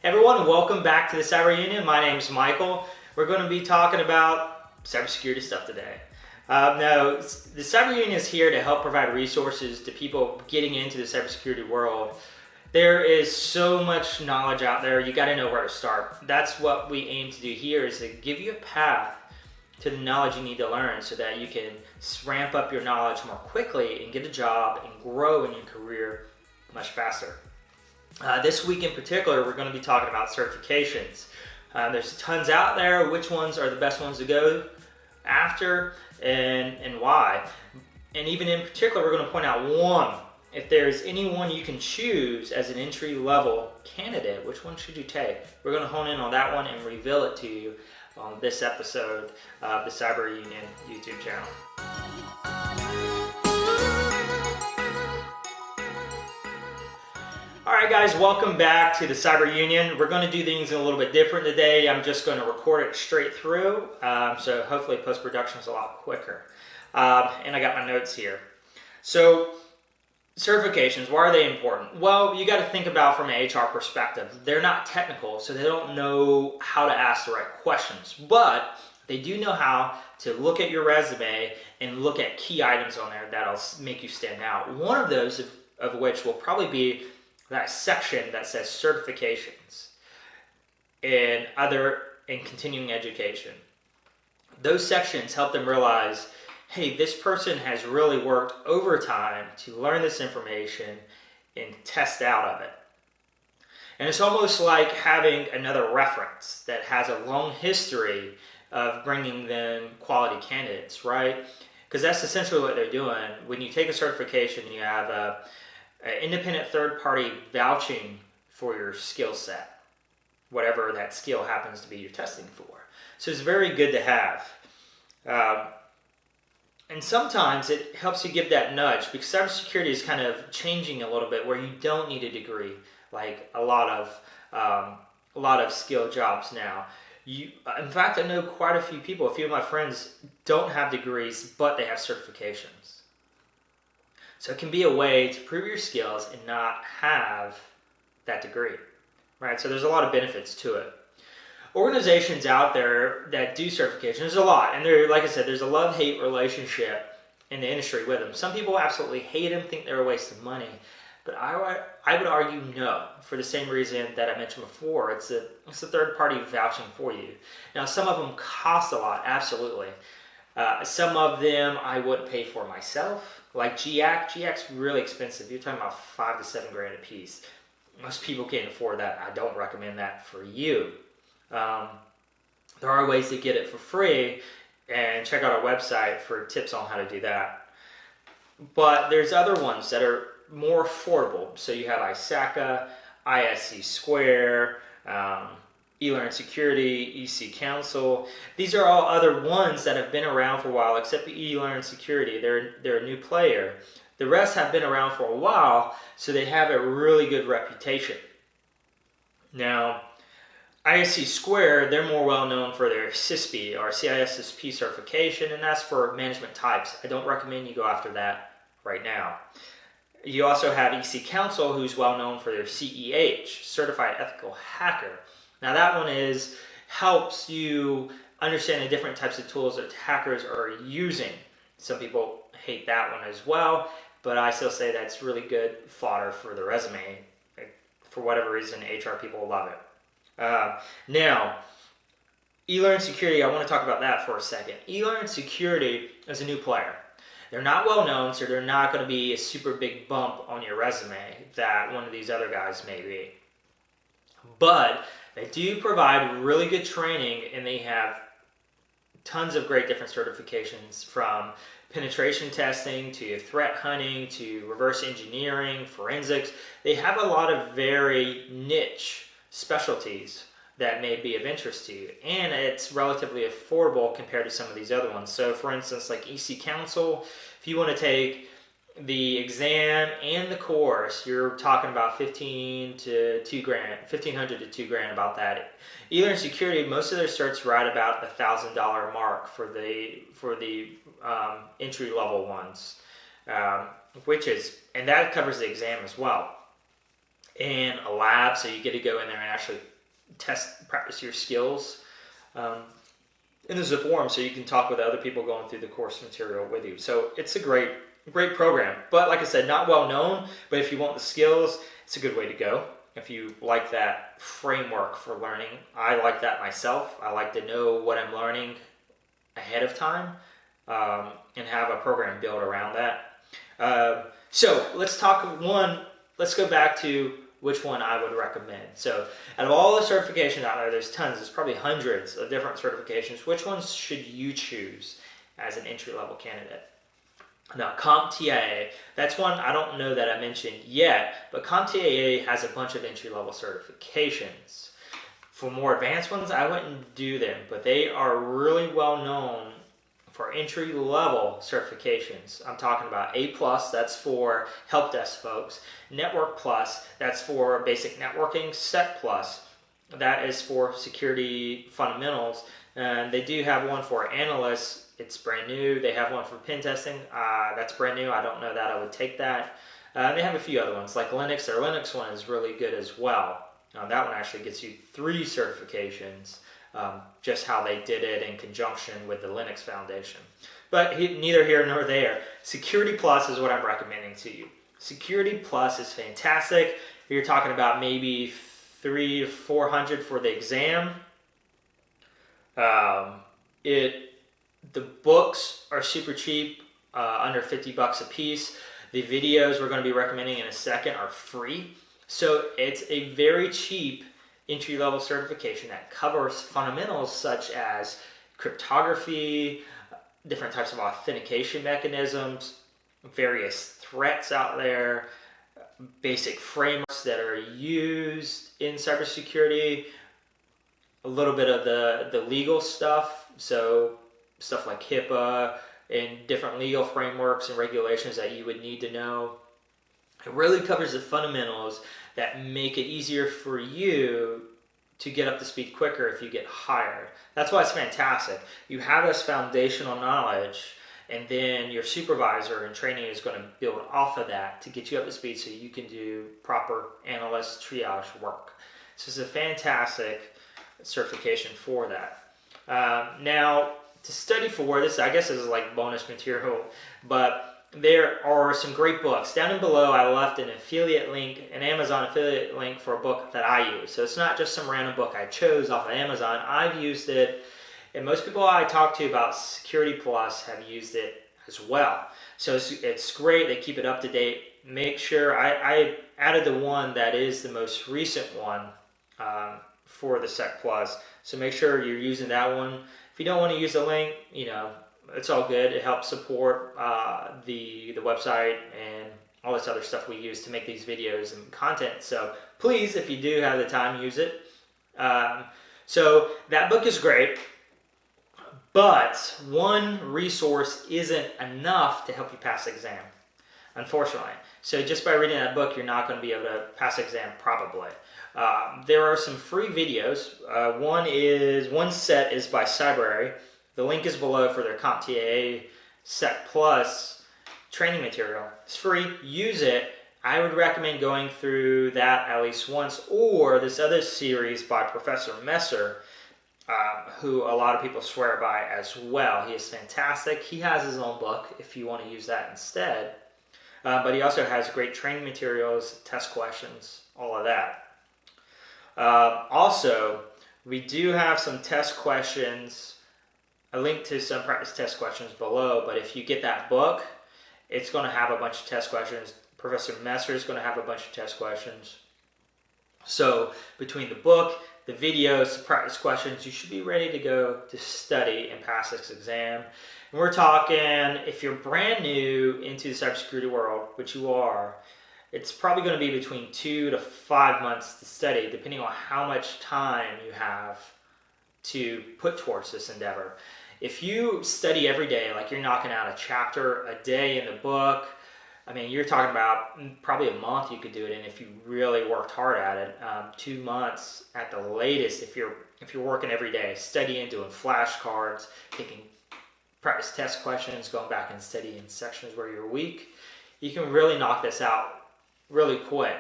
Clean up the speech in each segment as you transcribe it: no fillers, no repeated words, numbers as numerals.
Everyone, welcome back to the Cyber Union. My name is Michael. We're going to be talking about cybersecurity stuff today. Now, the Cyber Union is here to help provide resources to people getting into the cybersecurity world. There is so much knowledge out there, you got to know where to start. That's what we aim to do here, is to give you a path to the knowledge you need to learn so that you can ramp up your knowledge more quickly and get a job and grow in your career much faster. This week in particular, we're going to be talking about certifications. There's tons out there. Which ones are the best ones to go after and why? And even in particular, we're going to point out one. If there's any one you can choose as an entry-level candidate, which one should you take? We're going to hone in on that one and reveal it to you on this episode of the Cyber Union YouTube channel. Alright guys, welcome back to the Cyber Union. We're going to do things a little bit different today. I'm just going to record it straight through, so hopefully post-production is a lot quicker. And I got my notes here. So, certifications, why are they important? Well, you got to think about from an HR perspective. They're not technical, so they don't know how to ask the right questions, but they do know how to look at your resume and look at key items on there that'll make you stand out. One of those of which will probably be that section that says certifications and continuing education. Those sections help them realize, hey, this person has really worked overtime to learn this information and test out of it. And it's almost like having another reference that has a long history of bringing them quality candidates, right? Because that's essentially what they're doing. When you take a certification, you have an independent third party vouching for your skill set, whatever that skill happens to be you're testing for. So it's very good to have. And sometimes it helps you give that nudge, because cybersecurity is kind of changing a little bit where you don't need a degree like a lot of skill jobs now. In fact, I know quite a few of my friends don't have degrees, but they have certifications. So it can be a way to prove your skills and not have that degree, right? So there's a lot of benefits to it. Organizations out there that do certifications, there's a lot. And like I said, there's a love-hate relationship in the industry with them. Some people absolutely hate them, think they're a waste of money. But I would argue no, for the same reason that I mentioned before. It's a third party vouching for you. Now, some of them cost a lot, absolutely. Some of them I wouldn't pay for myself. Like GIAC's really expensive. You're talking about $5 to $7 grand a piece. Most people can't afford that. I don't recommend that for you. There are ways to get it for free, and check out our website for tips on how to do that. But there's other ones that are more affordable. So you have ISACA, ISC Square, eLearn Security, EC Council. These are all other ones that have been around for a while, except eLearn Security. They're a new player. The rest have been around for a while, so they have a really good reputation. Now, ISC Square, they're more well known for their CISSP or CISSP certification, and that's for management types. I don't recommend you go after that right now. You also have EC Council, who's well known for their CEH, Certified Ethical Hacker. Now that one helps you understand the different types of tools that hackers are using. Some people hate that one as well, but I still say that's really good fodder for the resume. For whatever reason, HR people love it. Now, eLearn Security, I want to talk about that for a second. eLearn Security is a new player. They're not well known, so they're not going to be a super big bump on your resume that one of these other guys may be. But they do provide really good training, and they have tons of great different certifications, from penetration testing to threat hunting to reverse engineering, forensics. They have a lot of very niche specialties that may be of interest to you, and it's relatively affordable compared to some of these other ones. So for instance, like EC Council, if you want to take the exam and the course, you're talking about $1,500 to $2,000 about that. eLearn Security, most of their certs right about the $1,000 mark for the entry level ones, and that covers the exam as well. in a lab, so you get to go in there and actually practice your skills. And there's a forum, so you can talk with other people going through the course material with you. So it's a great program. But like I said, not well known, but if you want the skills, it's a good way to go. If you like that framework for learning, I like that myself. I like to know what I'm learning ahead of time, and have a program built around that. So let's go back to which one I would recommend. So out of all the certifications out there, there's tons, there's probably hundreds of different certifications. Which ones should you choose as an entry-level candidate? Now, CompTIA, that's one I don't know that I mentioned yet, but CompTIA has a bunch of entry-level certifications. For more advanced ones, I wouldn't do them, but they are really well known for entry-level certifications. I'm talking about A+, that's for help desk folks. Network+, that's for basic networking. Sec+, that is for security fundamentals. And they do have one for analysts. It's brand new. They have one for pen testing. That's brand new. I don't know that. I would take that. They have a few other ones, like Linux. Their Linux one is really good as well. That one actually gets you 3 certifications. Just how they did it in conjunction with the Linux Foundation. But neither here nor there. Security Plus is what I'm recommending to you. Security Plus is fantastic. You're talking about maybe $300 to $400 for the exam. The books are super cheap, under $50 a piece. The videos we're going to be recommending in a second are free. So it's a very cheap entry-level certification that covers fundamentals such as cryptography, different types of authentication mechanisms, various threats out there, basic frameworks that are used in cybersecurity, a little bit of the legal stuff, so stuff like HIPAA and different legal frameworks and regulations that you would need to know. It really covers the fundamentals that make it easier for you to get up to speed quicker if you get hired. That's why it's fantastic. You have this foundational knowledge, and then your supervisor in training is going to build off of that to get you up to speed so you can do proper analyst triage work. So it's a fantastic certification for that. Now, to study for this, I guess this is like bonus material, but there are some great books. Down and below, I left an affiliate link, an Amazon affiliate link for a book that I use. So it's not just some random book I chose off of Amazon. I've used it, and most people I talk to about Security Plus have used it as well. So it's great. They keep it up to date. Make sure I added the one that is the most recent one for the Sec Plus. So make sure you're using that one. If you don't want to use the link, it's all good. It helps support the website and all this other stuff we use to make these videos and content. So please, if you do have the time, use it. So that book is great, but one resource isn't enough to help you pass the exam, unfortunately. So just by reading that book, you're not going to be able to pass the exam probably. There are some free videos. One set is by Cybrary. The link is below for their CompTIA Sec Plus training material. It's free. Use it. I would recommend going through that at least once, or this other series by Professor Messer, who a lot of people swear by as well. He is fantastic. He has his own book if you want to use that instead. But he also has great training materials, test questions, all of that. Also, we do have some test questions, a link to some practice test questions below, but if you get that book, it's going to have a bunch of test questions. Professor Messer is going to have a bunch of test questions. So between the book, the videos, the practice questions, you should be ready to go to study and pass this exam. And we're talking, if you're brand new into the cybersecurity world, which you are, it's probably going to be between 2 to 5 months to study, depending on how much time you have to put towards this endeavor. If you study every day, like you're knocking out a chapter a day in the book, I mean, you're talking about probably a month you could do it in if you really worked hard at it. 2 months at the latest if you're working every day, studying, doing flashcards, taking practice test questions, going back and studying sections where you're weak. You can really knock this out really quick.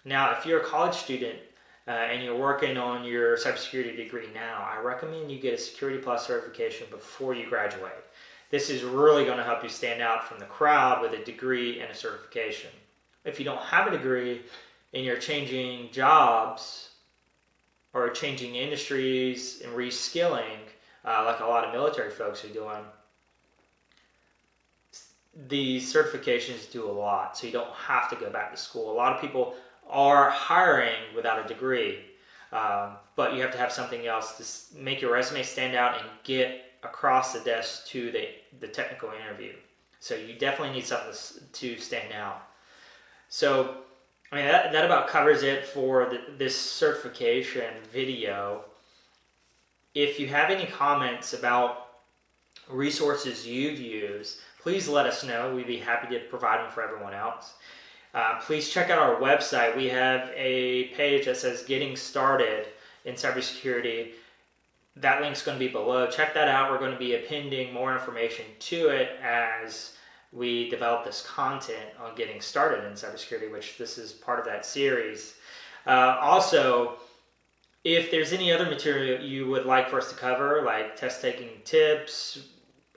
Now, if you're a college student and you're working on your cybersecurity degree now, I recommend you get a Security Plus certification before you graduate. This is really going to help you stand out from the crowd with a degree and a certification. If you don't have a degree and you're changing jobs or changing industries and reskilling, like a lot of military folks are doing, these certifications do a lot, so you don't have to go back to school. A lot of people are hiring without a degree, but you have to have something else to make your resume stand out and get across the desk to the technical interview. So you definitely need something to stand out. So, I mean, that about covers it for this certification video. If you have any comments about resources you've used, please let us know. We'd be happy to provide them for everyone else. Please check out our website. We have a page that says Getting Started in Cybersecurity. That link's going to be below. Check that out. We're going to be appending more information to it as we develop this content on getting started in cybersecurity, which this is part of that series. Also, if there's any other material you would like for us to cover, like test-taking tips,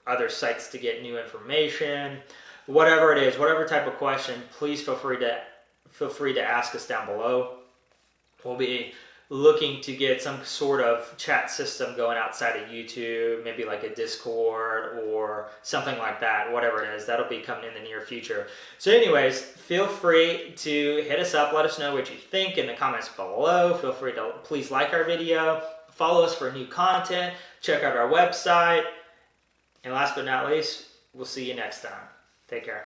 other sites to get new information, whatever it is, whatever type of question, please feel free to ask us down below. We'll be looking to get some sort of chat system going outside of YouTube, maybe like a Discord or something like that, whatever it is. That'll be coming in the near future. So anyways, feel free to hit us up. Let us know what you think in the comments below. Feel free to please like our video, follow us for new content, check out our website, and last but not least, we'll see you next time. Take care.